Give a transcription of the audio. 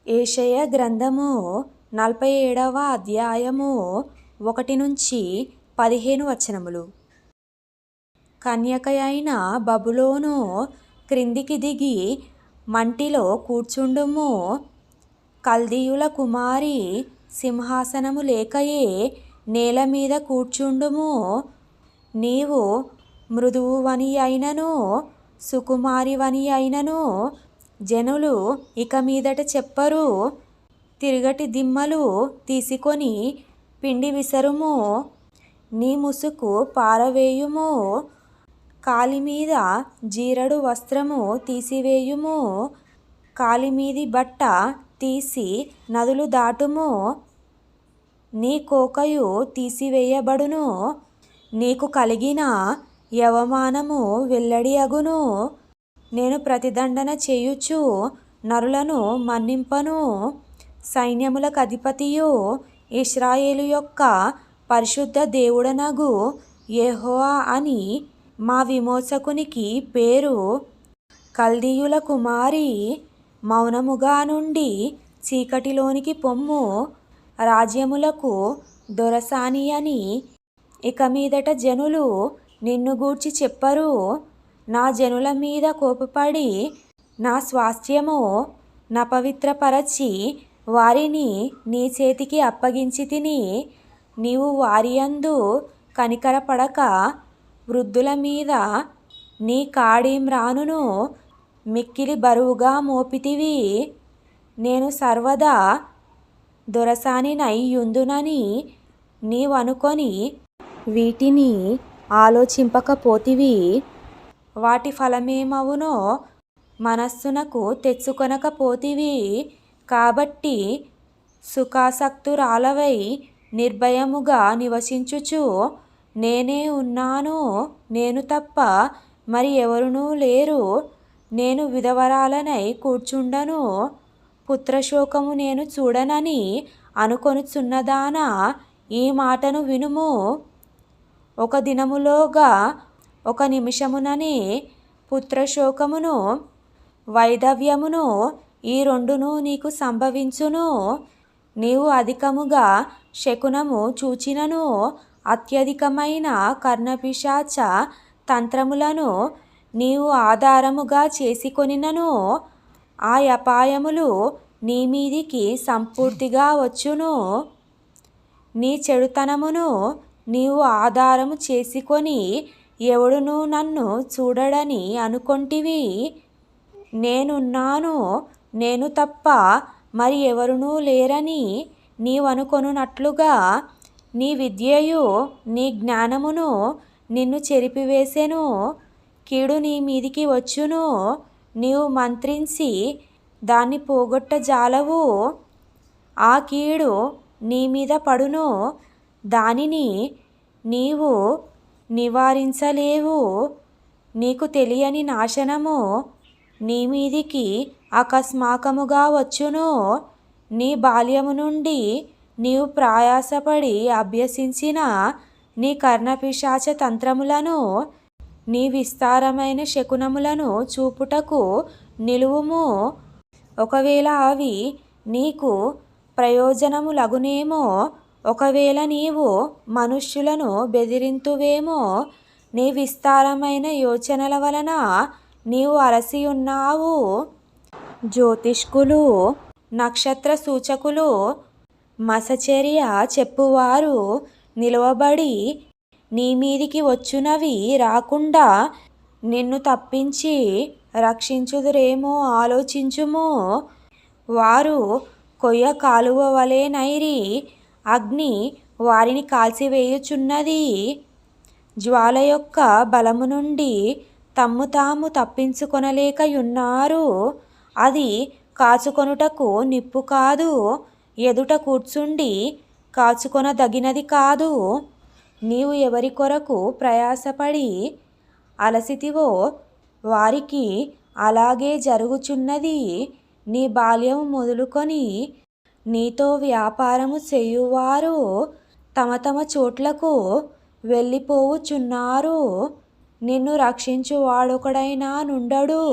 యెషయా గ్రంథము 47వ అధ్యాయము 1-15 వచనములు. కన్యకయైన బబులోను క్రిందికి దిగి మంటిలో కూర్చుండుము. కల్దీయుల కుమారి సింహాసనము లేకయే నేల మీద కూర్చుండుము. నీవు మృదువువని అయినను సుకుమారివని అయినను జనులు ఇక మీదట చెప్పరు. తిరుగటి దిమ్మలు తీసుకొని పిండి విసరుము. నీ ముసుకు పారవేయుము. కాలిమీద జీరడు వస్త్రము తీసివేయుము. కాలిమీది బట్ట తీసి నదులు దాటుము. నీ కోకయు తీసివేయబడును. నీకు కలిగిన యవమానము వెల్లడి అగును. నేను ప్రతిదండన చేయుచు నరులను మన్నింపను. సైన్యములకు అధిపతియు ఇశ్రాయేలు యొక్క పరిశుద్ధ దేవుడనగు యెహోవా అని మా విమోచకునికి పేరు. కల్దీయుల కుమారి మౌనముగా నుండి చీకటిలోనికి పొమ్ము. రాజ్యములకు దొరసాని అని ఇక మీదట జనులు నిన్ను గూర్చి చెప్పరు. నా జనుల మీద కోపపడి నా స్వాస్థ్యము నపవిత్రపరచి వారిని నీ చేతికి అప్పగించి తిని. నీవు వారి యందు కనికరపడక వృద్ధుల మీద నీ కాడిమ్రానును మిక్కిలి బరువుగా మోపితివి. నేను సర్వదా దొరసానినైయుందునని నీవనుకొని వీటిని ఆలోచింపకపోతివి. వాటి ఫలమేమవునో మనస్సునకు తెచ్చుకొనకపోతివి. కాబట్టి సుఖాసక్తురాలవై నిర్భయముగా నివసించుచు నేనే ఉన్నాను, నేను తప్ప మరి ఎవరునూ లేరు, నేను విధవరాలనై కూర్చుండను, పుత్రశోకము నేను చూడనని అనుకొనుచున్నదానా, ఈ మాటను వినుము. ఒక దినములోగా ఒక నిమిషముననే పుత్రశోకమును వైధవ్యమును ఈ రెండును నీకు సంభవించును. నీవు అధికముగా శకునము చూచినను అత్యధికమైన కర్ణపిశాచ తంత్రములను నీవు ఆధారముగా చేసుకొనినను ఆ అపాయములు నీ మీదికి సంపూర్తిగా వచ్చును. నీ చెడుతనమును నీవు ఆధారము చేసుకొని ఎవడునూ నన్ను చూడడని అనుకొంటివి. నేనున్నాను, నేను తప్ప మరి ఎవరునూ లేరని నీవనుకొనున్నట్లుగా నీ విద్యయు నీ జ్ఞానమును నిన్ను చెరిపివేసెను. కీడు నీ మీదికి వచ్చును, నీవు మంత్రించి దాన్ని పోగొట్టజాలవు. ఆ కీడు నీ మీద పడును, దానిని నీవు నివారించలేవు. నీకు తెలియని నాశనము నీ మీదికి అకస్మాకముగా వచ్చును. నీ బాల్యము నుండి నీవు ప్రయాసపడి అభ్యసించిన నీ కర్ణపిశాచ తంత్రములను నీ విస్తారమైన శకునములను చూపుటకు నిలువుము. ఒకవేళ అవి నీకు ప్రయోజనములగునేమో, ఒకవేళ నీవు మనుష్యులను బెదిరింతువేమో. నీ విస్తారమైన యోచనల వలన నీవు అలసియున్నావు. జ్యోతిష్కులు, నక్షత్ర సూచకులు, మసచర్య చెప్పువారు నిలువబడి నీ మీదికి వచ్చునవి రాకుండా నిన్ను తప్పించి రక్షించుదురేమో ఆలోచించుము. వారు కొయ్య కాలువ వలెనైరి, అగ్ని వారిని కాల్చివేయుచున్నది. జ్వాల యొక్క బలము నుండి తమ్ము తాము తప్పించుకొనలేకయున్నారు. అది కాచుకొనుటకు నిప్పు కాదు, ఎదుట కూర్చుండి కాచుకొనదగినది కాదు. నీవు ఎవరి కొరకు ప్రయాసపడి అలసితివో వారికి అలాగే జరుగుచున్నది. నీ బాల్యము మొదలుకొని నీతో వ్యాపారము చేయువారు తమ తమ చోట్లకు వెళ్ళిపోవుచున్నారు. నిన్ను రక్షించువాడొకడైనా నుండడు.